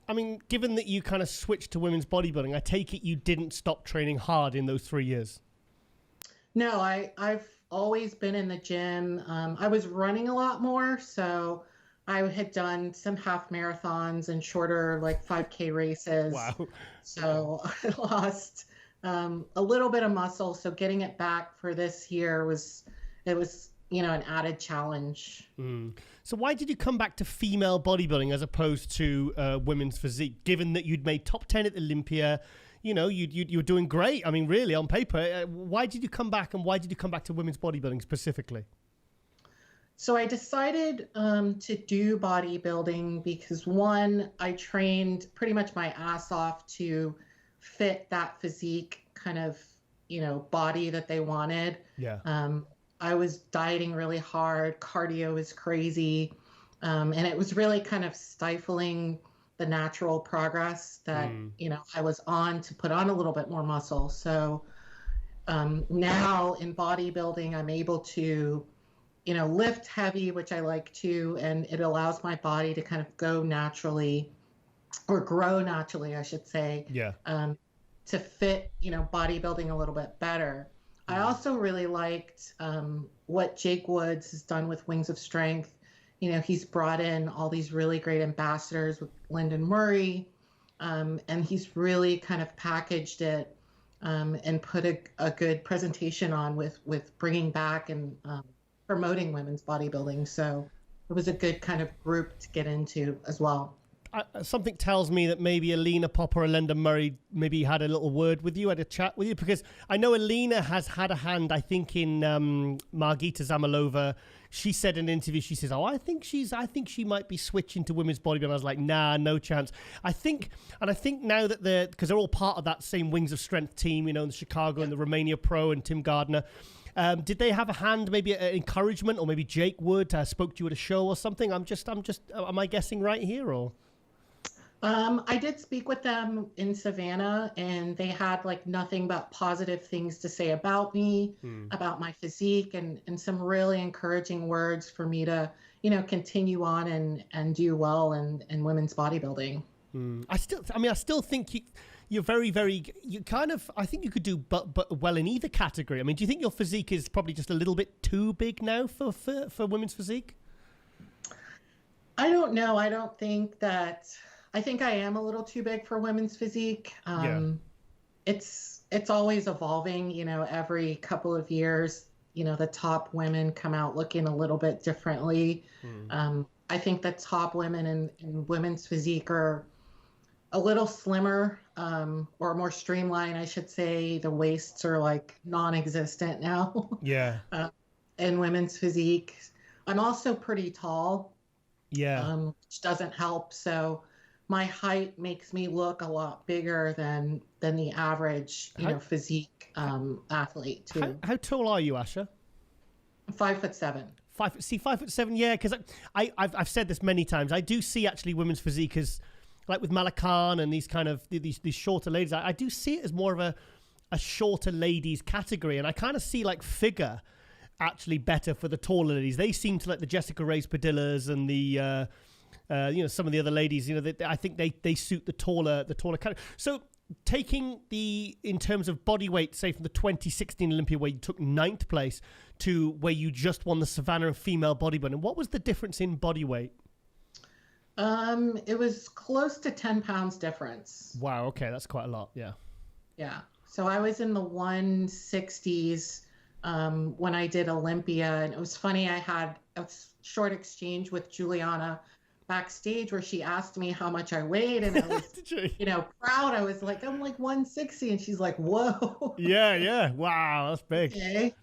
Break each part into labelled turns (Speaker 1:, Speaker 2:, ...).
Speaker 1: I mean, given that you kind of switched to women's bodybuilding, I take it you didn't stop training hard in those 3 years.
Speaker 2: No, I've always been in the gym. I was running a lot more, so I had done some half marathons and shorter, like 5K races.
Speaker 1: Wow.
Speaker 2: So I lost a little bit of muscle. So getting it back for this year was an added challenge.
Speaker 1: So why did you come back to female bodybuilding as opposed to women's physique, given that you'd made top 10 at Olympia? You know, you were doing great. I mean, really, on paper. Why did you come back, and why did you come back to women's bodybuilding specifically?
Speaker 2: So I decided to do bodybuilding because, one, I trained pretty much my ass off to fit that physique kind of, body that they wanted.
Speaker 1: Yeah.
Speaker 2: I was dieting really hard. Cardio was crazy. And it was really kind of stifling the natural progress that, I was on to put on a little bit more muscle. So now in bodybuilding, I'm able to, lift heavy, which I like to, and it allows my body to kind of go naturally, or grow naturally, I should say, to fit, bodybuilding a little bit better. I also really liked what Jake Woods has done with Wings of Strength. He's brought in all these really great ambassadors with Lyndon Murray, and he's really kind of packaged it and put a good presentation on with bringing back and promoting women's bodybuilding. So it was a good kind of group to get into as well.
Speaker 1: Something tells me that maybe Alina Popper or Lyndon Murray maybe had a little word with you, had a chat with you, because I know Alina has had a hand, I think, in Margita Zamalova. She said in an interview, she says, I think she might be switching to women's bodybuilding. I was like, nah, no chance. I think now that because they're all part of that same Wings of Strength team, in Chicago and the Romania Pro and Tim Gardner. Did they have a hand, maybe encouragement, or maybe Jake Wood spoke to you at a show or something? Am I guessing right here, or?
Speaker 2: I did speak with them in Savannah, and they had nothing but positive things to say about me, about my physique, and some really encouraging words for me to, continue on and do well in women's bodybuilding.
Speaker 1: I still think you're very, very, I think you could do but well in either category. I mean, do you think your physique is probably just a little bit too big now for women's physique?
Speaker 2: I don't know. I think I am a little too big for women's physique. It's always evolving, every couple of years, the top women come out looking a little bit differently. I think the top women in women's physique are a little slimmer, or more streamlined, I should say. The waists are non-existent now.
Speaker 1: Yeah.
Speaker 2: In women's physique. I'm also pretty tall.
Speaker 1: Yeah.
Speaker 2: Which doesn't help. So my height makes me look a lot bigger than the average, physique athlete too.
Speaker 1: How tall are you, Asha?
Speaker 2: 5'7".
Speaker 1: 5'7", yeah. Because I've said this many times. I do see actually women's physique as, like with Malakan and these kind of these shorter ladies. I do see it as more of a shorter ladies category, and I kind of see figure actually better for the taller ladies. They seem to, like the Jessica Reyes Padillas and the some of the other ladies, I think they suit the taller category. So taking in terms of body weight, say from the 2016 Olympia where you took 9th place to where you just won the Savanah and female bodybuilding, what was the difference in body weight?
Speaker 2: It was close to 10 pounds difference.
Speaker 1: Wow. Okay. That's quite a lot. Yeah.
Speaker 2: Yeah. So I was in the 160s when I did Olympia, and it was funny. I had a short exchange with Juliana backstage where she asked me how much I weighed, and I was, proud. I was like, I'm 160, and she's like, whoa.
Speaker 1: Yeah. Wow. That's big.
Speaker 2: Okay.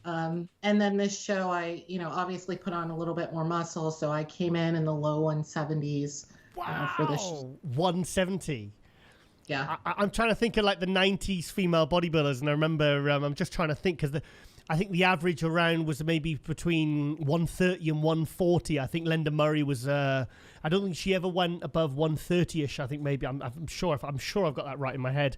Speaker 2: And then this show, I, obviously put on a little bit more muscle. So I came in the low 170s.
Speaker 1: Wow.
Speaker 2: For this
Speaker 1: 170.
Speaker 2: Yeah.
Speaker 1: I'm trying to think of the 90s female bodybuilders. And I remember, I'm just trying to think because I think the average around was maybe between 130 and 140. I think Linda Murray was, I don't think she ever went above 130-ish. I think maybe, I'm sure I've got that right in my head.